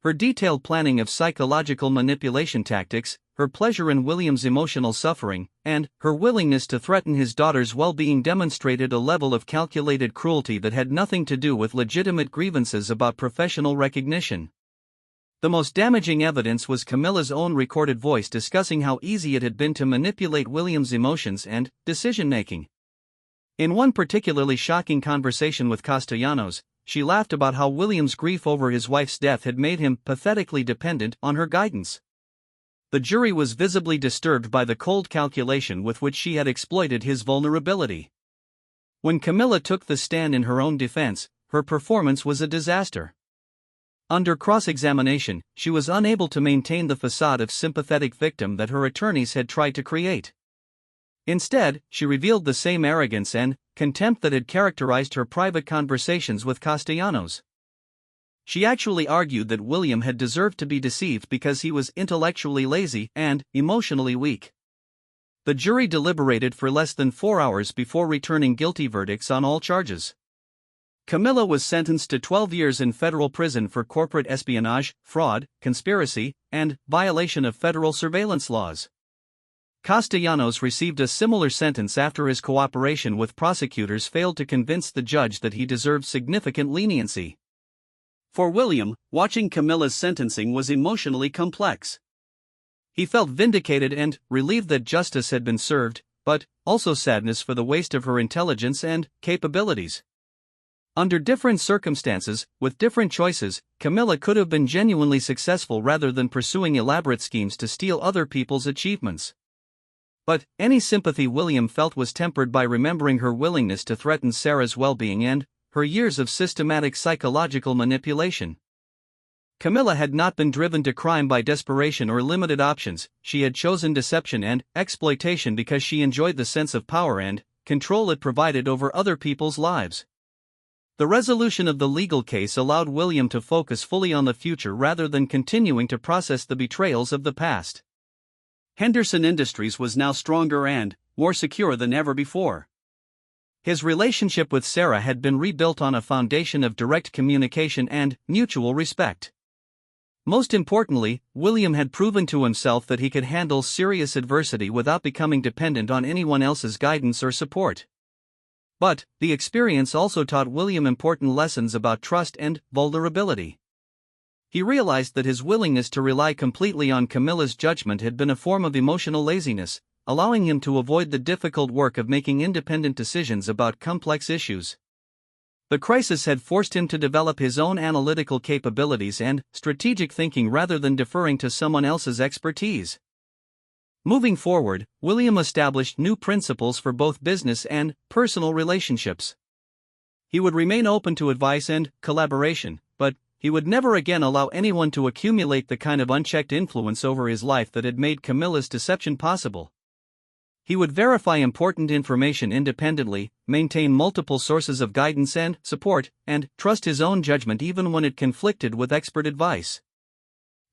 Her detailed planning of psychological manipulation tactics, her pleasure in William's emotional suffering, and her willingness to threaten his daughter's well-being demonstrated a level of calculated cruelty that had nothing to do with legitimate grievances about professional recognition. The most damaging evidence was Camilla's own recorded voice discussing how easy it had been to manipulate William's emotions and decision-making. In one particularly shocking conversation with Castellanos, she laughed about how William's grief over his wife's death had made him pathetically dependent on her guidance. The jury was visibly disturbed by the cold calculation with which she had exploited his vulnerability. When Camilla took the stand in her own defense, her performance was a disaster. Under cross-examination, she was unable to maintain the facade of sympathetic victim that her attorneys had tried to create. Instead, she revealed the same arrogance and contempt that had characterized her private conversations with Castellanos. She actually argued that William had deserved to be deceived because he was intellectually lazy and emotionally weak. The jury deliberated for less than 4 hours before returning guilty verdicts on all charges. Camilla was sentenced to 12 years in federal prison for corporate espionage, fraud, conspiracy, and violation of federal surveillance laws. Castellanos received a similar sentence after his cooperation with prosecutors failed to convince the judge that he deserved significant leniency. For William, watching Camilla's sentencing was emotionally complex. He felt vindicated and relieved that justice had been served, but also sadness for the waste of her intelligence and capabilities. Under different circumstances, with different choices, Camilla could have been genuinely successful rather than pursuing elaborate schemes to steal other people's achievements. But any sympathy William felt was tempered by remembering her willingness to threaten Sarah's well-being and her years of systematic psychological manipulation. Camilla had not been driven to crime by desperation or limited options. She had chosen deception and exploitation because she enjoyed the sense of power and control it provided over other people's lives. The resolution of the legal case allowed William to focus fully on the future rather than continuing to process the betrayals of the past. Henderson Industries was now stronger and more secure than ever before. His relationship with Sarah had been rebuilt on a foundation of direct communication and mutual respect. Most importantly, William had proven to himself that he could handle serious adversity without becoming dependent on anyone else's guidance or support. But the experience also taught William important lessons about trust and vulnerability. He realized that his willingness to rely completely on Camilla's judgment had been a form of emotional laziness, allowing him to avoid the difficult work of making independent decisions about complex issues. The crisis had forced him to develop his own analytical capabilities and strategic thinking rather than deferring to someone else's expertise. Moving forward, William established new principles for both business and personal relationships. He would remain open to advice and collaboration, but he would never again allow anyone to accumulate the kind of unchecked influence over his life that had made Camilla's deception possible. He would verify important information independently, maintain multiple sources of guidance and support, and trust his own judgment even when it conflicted with expert advice.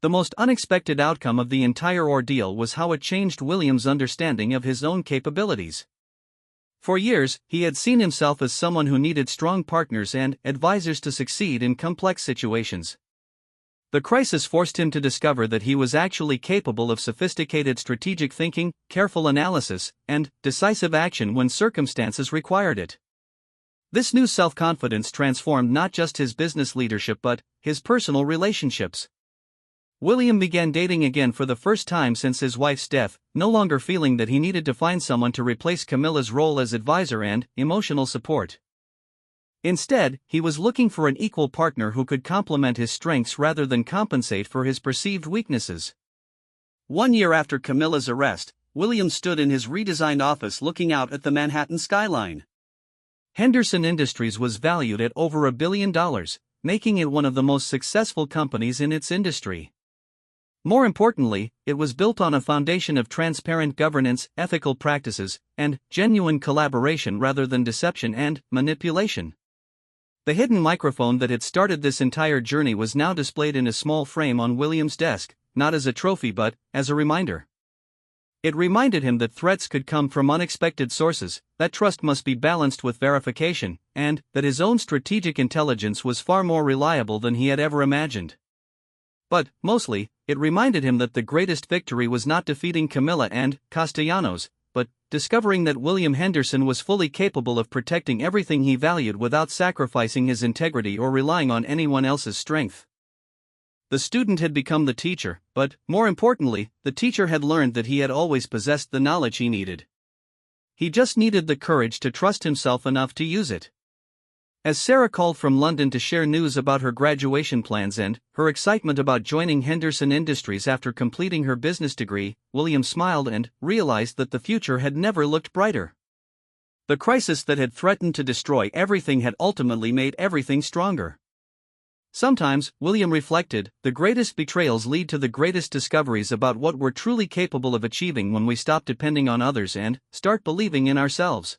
The most unexpected outcome of the entire ordeal was how it changed William's understanding of his own capabilities. For years, he had seen himself as someone who needed strong partners and advisors to succeed in complex situations. The crisis forced him to discover that he was actually capable of sophisticated strategic thinking, careful analysis, and decisive action when circumstances required it. This new self-confidence transformed not just his business leadership but his personal relationships. William began dating again for the first time since his wife's death, no longer feeling that he needed to find someone to replace Camilla's role as advisor and emotional support. Instead, he was looking for an equal partner who could complement his strengths rather than compensate for his perceived weaknesses. 1 year after Camilla's arrest, William stood in his redesigned office looking out at the Manhattan skyline. Henderson Industries was valued at over $1 billion, making it one of the most successful companies in its industry. More importantly, it was built on a foundation of transparent governance, ethical practices, and genuine collaboration rather than deception and manipulation. The hidden microphone that had started this entire journey was now displayed in a small frame on William's desk, not as a trophy but as a reminder. It reminded him that threats could come from unexpected sources, that trust must be balanced with verification, and that his own strategic intelligence was far more reliable than he had ever imagined. But, mostly, it reminded him that the greatest victory was not defeating Camilla and Castellanos, but discovering that William Henderson was fully capable of protecting everything he valued without sacrificing his integrity or relying on anyone else's strength. The student had become the teacher, but, more importantly, the teacher had learned that he had always possessed the knowledge he needed. He just needed the courage to trust himself enough to use it. As Sarah called from London to share news about her graduation plans and her excitement about joining Henderson Industries after completing her business degree, William smiled and realized that the future had never looked brighter. The crisis that had threatened to destroy everything had ultimately made everything stronger. Sometimes, William reflected, the greatest betrayals lead to the greatest discoveries about what we're truly capable of achieving when we stop depending on others and start believing in ourselves.